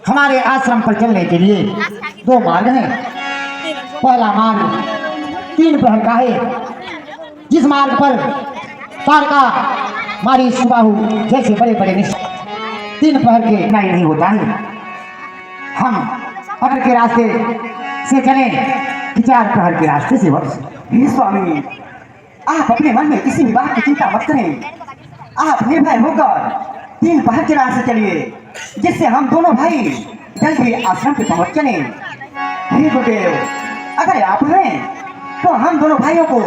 हमारे आश्रम पर चलने के लिए दो मार्ग हैं। पहला मार्ग 3 प्रहर का है, जिस मार्ग पर तारका मारी सुबाहु जैसे बड़े बड़े निश्चय 3 प्रहर के नहीं होता है। हम अगर के रास्ते से चले कि 4 प्रहर के रास्ते से वर्ष। स्वामी, आप अपने मन में किसी भी बात की चिंता मत करें। आप निर्भय होकर 3 प्रहर के रास्ते चलिए, जिससे हम दोनों भाई जल्दी आश्रम पे पहुंच चले। हे गुरुदेव, अगर आप हैं तो हम दोनों भाइयों को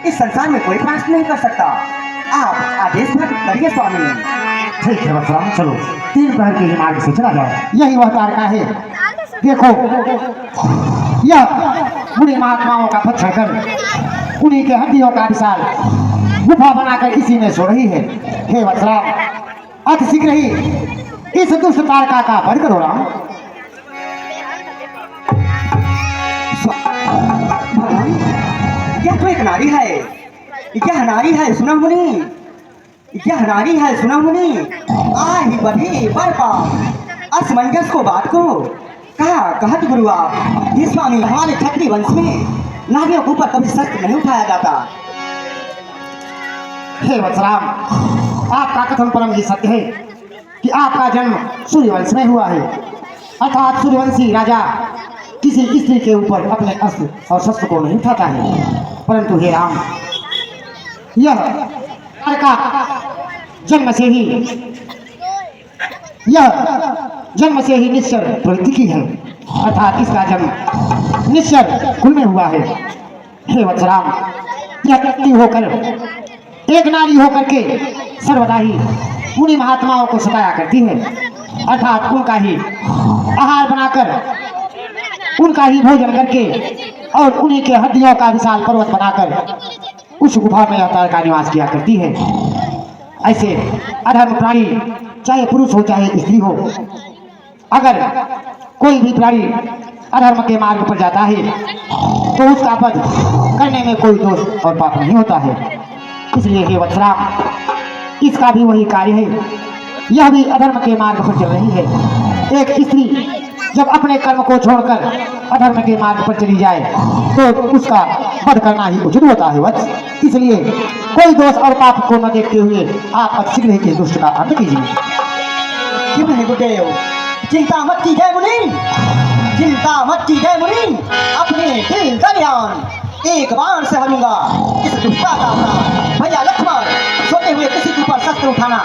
इस संसार में कोई प्रश्न नहीं कर सकता। आप आदेश करिए स्वामी। ठीक है वत्सराम, चलो 3 प्रहर के ही मार्ग से चला जाए। यही वह तारका है। देखो, यह बुढ़े महात्माओं का भक्षण कर उन्हीं के हड्डियों का विशाल गुफा बनाकर इसी में सो रही है। हे वत्सराम, अति शीघ्र ही इस दुष्ट तारका का वध करो राम। यह तो एक नारी है, यह नारी है सुना मुनि, यह नारी है सुना मुनि। आही बढ़ी बरपा असमंजस को बात को कहा कहत गुरु आप। ये स्वामी, हमारे क्षत्रिय वंश में नारियों के ऊपर कभी शस्त्र नहीं उठाया जाता। हे वत्सराम, आपका कथन परम ही सत्य है कि आपका जन्म सूर्यवंश में हुआ है, अर्थात सूर्यवंशी राजा किसी स्त्री के ऊपर अपने अस्त्र और शस्त्र को नहीं उठाता है। परंतु हे राम, यह तारका जन्म से ही निश्चर प्रवृत्ति की है, अर्थात इसका जन्म निश्चर कुल में हुआ है। हे वत्सराम, यह व्यक्ति होकर एक नारी होकर के सर्वदा ही उन्हीं महात्माओं को सताया करती है, अर्थात उनका ही आहार बनाकर, उनका ही भोजन करके और उन्हीं के हड्डियों का विशाल पर्वत बनाकर उस गुफा में तारका निवास किया करती है। ऐसे अधर्म प्राणी, चाहे पुरुष हो चाहे स्त्री हो, अगर कोई भी प्राणी अधर्म के मार्ग पर जाता है तो उसका वध करने में कोई दोष और पाप नहीं होता है। इसलिए हे वत्सराम, इसका भी वही कार्य है। यह भी अधर्म के मार्ग पर चल रही है। एक स्त्री जब अपने कर्म को छोड़कर अधर्म के मार्ग पर चली जाए तो उसका वध करना ही उचित होता है वत्स। इसलिए कोई दोष और पाप को न देखते हुए आप शीघ्र ही के दुष्ट का अंत कीजिए। गुरुदेव, चिंता मत कीजिए मुनि, चिंता मत कीजिए मुनि। अपने दिल का ध्यान एक बाण से हरूंगा इस दुष्टा का प्राण। भैया लक्ष्मण, सोते हुए किसी के ऊपर शस्त्र उठाना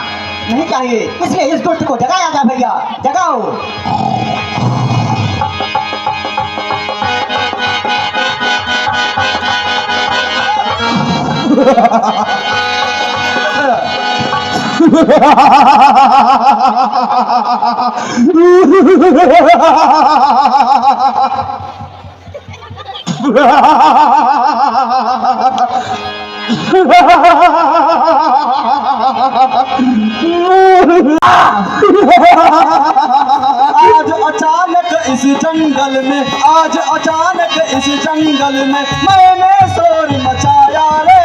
नहीं चाहिए, इसलिए इस दुष्ट को जगाया जा। भैया जगाओ। आज अचानक इस जंगल में, आज अचानक इस जंगल में मैंने शोर मचाया रे।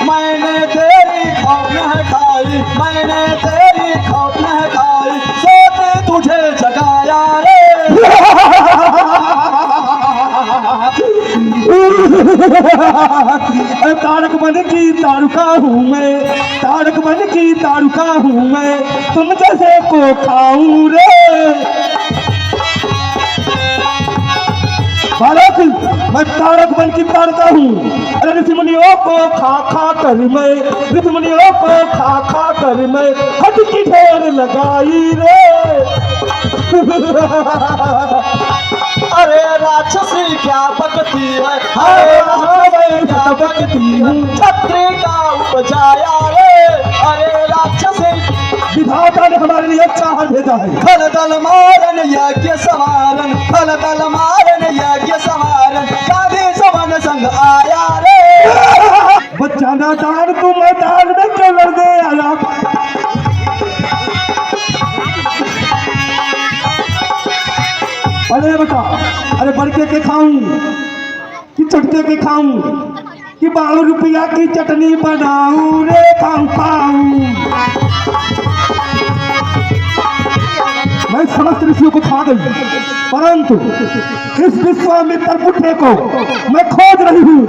मैंने तेरी खौफ न खाई, मैंने तेरी खौफ न खाई, सोते तुझे जगाया रे। तारक मन की तारुका हूँ मैं, तारक मन की तारुका हूँ मैं, तुम जैसे को खाऊं रे। भारत, मैं तारक मन की तारका हूँ। अरे ऋषिमुनियों को खा खा कर मैं, ऋषिमुनियों को खा खा कर मैं हद की ढेर लगाई रे। अरे राक्षसी क्या बकती है, अरे क्या बकती हूँ, छत्री का उपजाया रे। अरे राक्षसी, विधाता ने हमारे लिए अच्छा भेजा है। खल दल मारन यज्ञ समारन, खल दल मारन यज्ञ समारन, कादे सवन संग आया रे। बच्चा ना दान तू मैदान में क्यों लड़ गए आया। अरे बता, अरे बड़के के खाऊं कि चटके के खाऊं कि 12 रुपया की चटनी बनाऊं रे। खाऊं खाऊं समस्त ऋषियों को खा गई, परंतु इस विश्वामित्र बुढ़े को मैं खोज रही हूँ।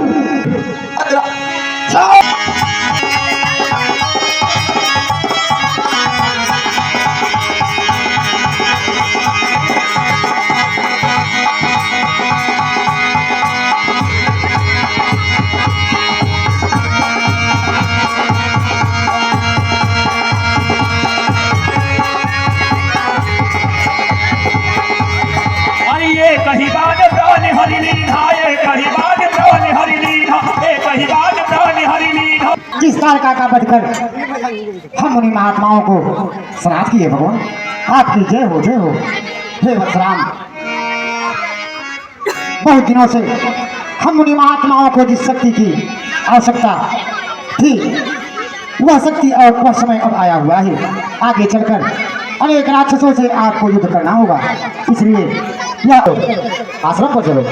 कहीं बाज प्राण हरि लीला, ये कहीं बाज प्राण हरि लीला, ये कहीं बाज प्राण हरि लीला। जिस तारका का वध कर हम मुनि महात्माओं को श्राद्ध किए भगवान, आपकी जय हो जय हो। हे वत्सराम, बहुत दिनों से हम मुनि महात्माओं को जिस शक्ति की आवश्यकता थी, वह शक्ति और वह समय अब आया हुआ है। आगे चलकर अनेक राक्षसों से आपको युद्ध करना होगा, इसलिए यह आश्रम पर चलो।